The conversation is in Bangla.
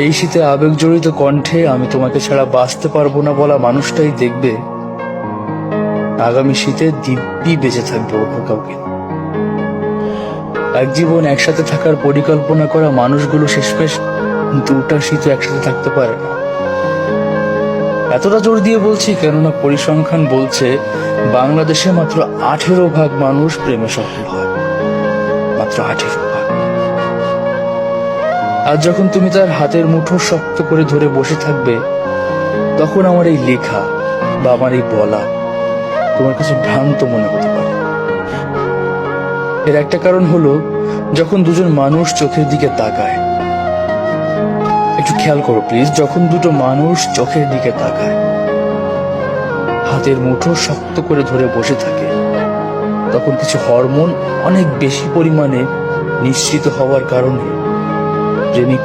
এই শীতে আবেগ জড়িত কণ্ঠে আমি তোমাকে ছাড়া বাঁচতে পারবো না বলা মানুষটাই দেখবে আগামী শীতে দিব্যি বেঁচে থাকবে অন্য কাউকে। এক জীবন একসাথে থাকার পরিকল্পনা করা মানুষগুলো শেষমেশ দুটা শীত একসাথে থাকতে পারে না। এতটা জোর দিয়ে বলছি কেননা পরিসংখ্যান বলছে বাংলাদেশে মাত্র 18% মানুষ প্রেমে সফল হয়, মাত্র 18%। আজ যখন তুমি তার হাতের মুঠো শক্ত করে ধরে বসে থাকবে, তখন আমার এই লেখা বা আমার এই বলা তোমার কাছে ভ্রান্ত মনে হতে পারে। এর একটা কারণ হলো, যখন দুজন মানুষ চোখের দিকে তাকায়, একটু খেয়াল করো প্লিজ, যখন দুটো মানুষ চোখের দিকে তাকায়, হাতের মুঠো শক্ত করে ধরে বসে থাকে, তখন কিছু হরমোন অনেক বেশি পরিমাণে নিঃসৃত হওয়ার কারণে প্রেমিক